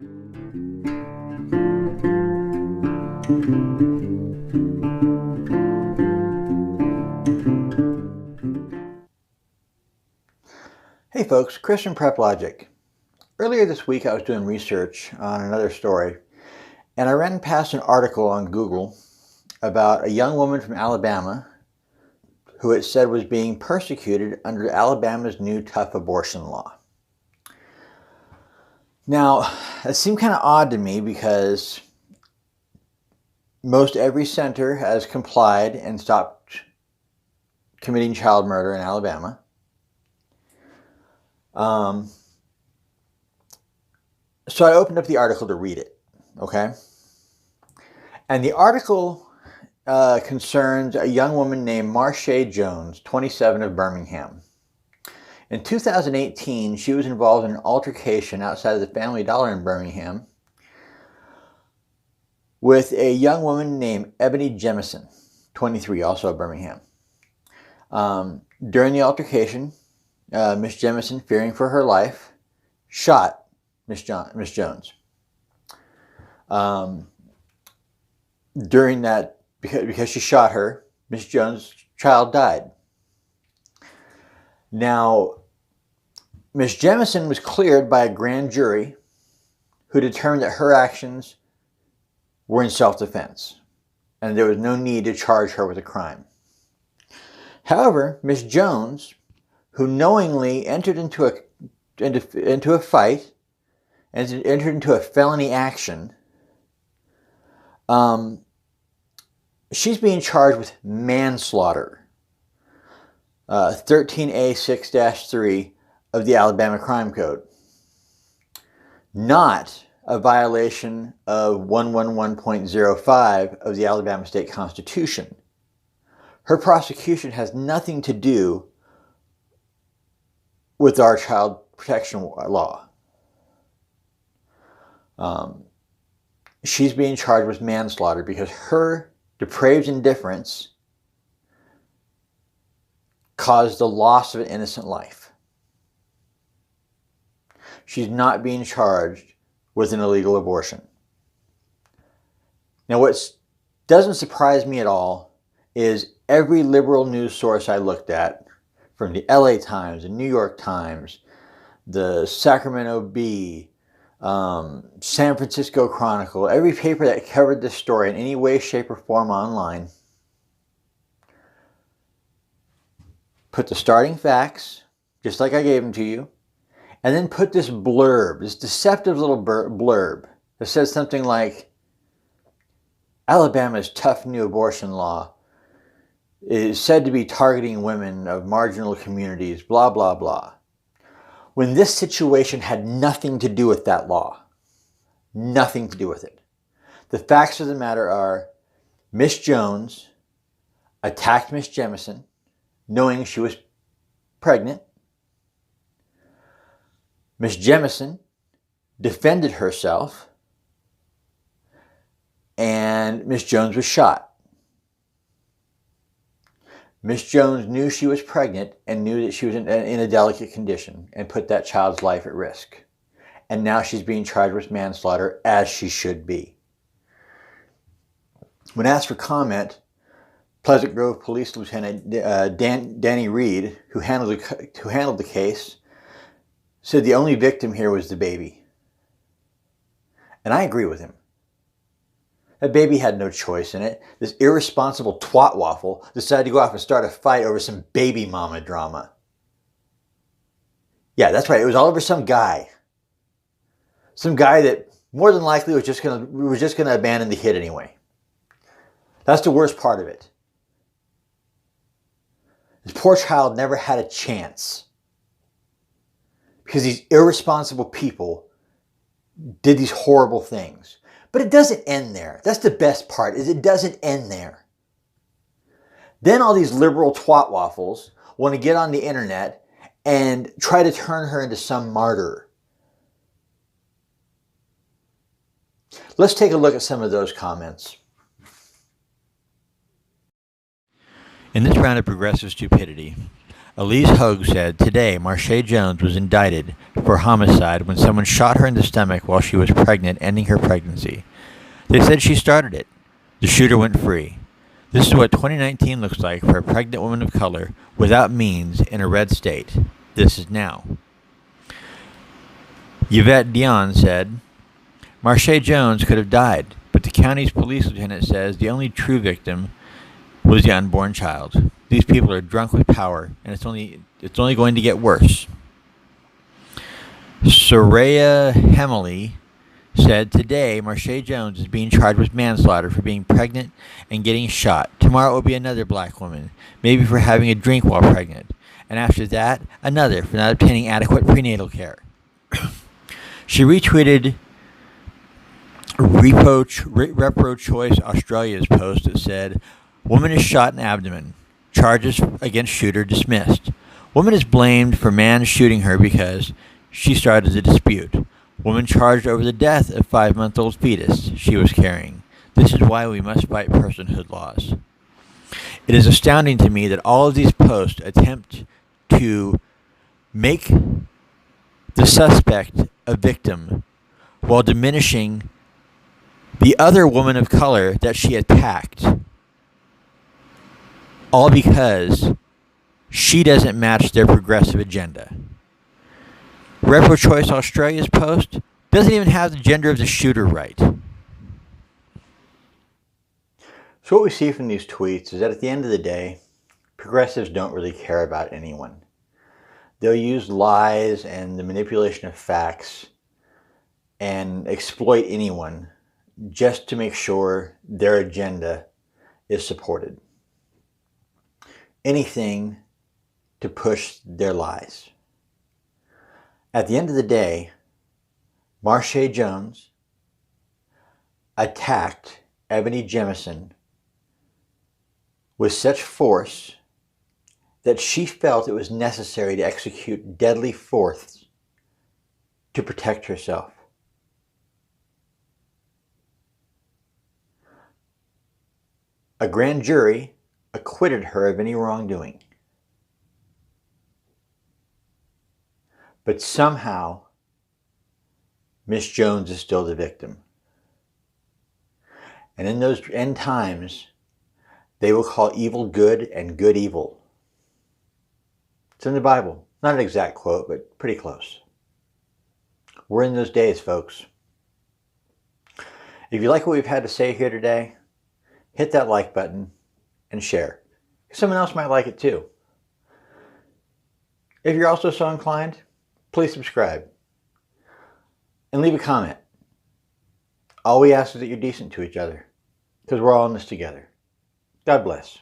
Hey folks, Christian Prep Logic. Earlier this week I was doing research on another story and I ran past an article on Google about a young woman from Alabama who it said was being persecuted under Alabama's new tough abortion law. Now, that seemed kind of odd to me because most every center has complied and stopped committing child murder in Alabama. So I opened up the article to read it, okay? And the article concerns a young woman named Marshae Jones, 27, of Birmingham. In 2018, she was involved in an altercation outside of the Family Dollar in Birmingham with a young woman named Ebony Jemison, 23, also of Birmingham. During the altercation, Miss Jemison, fearing for her life, shot Miss Jones. During that, because she shot her, Miss Jones' child died. Now, Miss Jemison was cleared by a grand jury who determined that her actions were in self-defense and there was no need to charge her with a crime. However, Miss Jones, who knowingly entered into a fight and entered into a felony action, she's being charged with manslaughter, 13A6-3 of the Alabama Crime Code, not a violation of 111.05 of the Alabama State Constitution. Her prosecution has nothing to do with our child protection law. She's being charged with manslaughter because her depraved indifference caused the loss of an innocent life. She's not being charged with an illegal abortion. Now, what doesn't surprise me at all is every liberal news source I looked at, from the LA Times, the New York Times, the Sacramento Bee, San Francisco Chronicle, every paper that covered this story in any way, shape, or form online, put the starting facts, just like I gave them to you, and then put this blurb, this deceptive little blurb that says something like, Alabama's tough new abortion law is said to be targeting women of marginal communities, blah, blah, blah. When this situation had nothing to do with that law. Nothing to do with it. The facts of the matter are, Miss Jones attacked Miss Jemison, knowing she was pregnant. Miss Jemison defended herself, and Miss Jones was shot. Miss Jones knew she was pregnant and knew that she was in a delicate condition and put that child's life at risk. And now she's being charged with manslaughter, as she should be. When asked for comment, Pleasant Grove Police Lieutenant Danny Reed, who handled the case, said the only victim here was the baby. And I agree with him. That baby had no choice in it. This irresponsible twat waffle decided to go off and start a fight over some baby mama drama. Yeah, that's right. It was all over some guy. Some guy that more than likely was just gonna abandon the kid anyway. That's the worst part of it. This poor child never had a chance because these irresponsible people did these horrible things. But it doesn't end there. That's the best part, is it doesn't end there. Then all these liberal twat waffles want to get on the internet and try to turn her into some martyr. Let's take a look at some of those comments. In this round of progressive stupidity, Elise Hogue said today Marshae Jones was indicted for homicide when someone shot her in the stomach while she was pregnant, ending her pregnancy. They said she started it. The shooter went free. This is what 2019 looks like for a pregnant woman of color without means in a red state. This is now. Yvette Dion said, Marshae Jones could have died, but the county's police lieutenant says the only true victim was the unborn child. These people are drunk with power, and it's only going to get worse. Soraya Hemley said today Marshae Jones is being charged with manslaughter for being pregnant and getting shot. Tomorrow it will be another black woman, maybe for having a drink while pregnant. And after that, another for not obtaining adequate prenatal care. She retweeted Repro Choice Australia's post that said, woman is shot in abdomen. Charges against shooter dismissed. Woman is blamed for man shooting her because she started the dispute. Woman charged over the death of 5-month-old fetus she was carrying. This is why we must fight personhood laws. It is astounding to me that all of these posts attempt to make the suspect a victim while diminishing the other woman of color that she attacked. All because she doesn't match their progressive agenda. Repro Choice Australia's post doesn't even have the gender of the shooter right. So what we see from these tweets is that at the end of the day, progressives don't really care about anyone. They'll use lies and the manipulation of facts and exploit anyone just to make sure their agenda is supported. Anything to push their lies. At the end of the day, Marshae Jones attacked Ebony Jemison with such force that she felt it was necessary to execute deadly force to protect herself. A grand jury acquitted her of any wrongdoing. But somehow, Miss Jones is still the victim. And in those end times, they will call evil good and good evil. It's in the Bible. Not an exact quote, but pretty close. We're in those days, folks. If you like what we've had to say here today, hit that like button and share. Someone else might like it too. If you're also so inclined, please subscribe and leave a comment. All we ask is that you're decent to each other, because we're all in this together. God bless.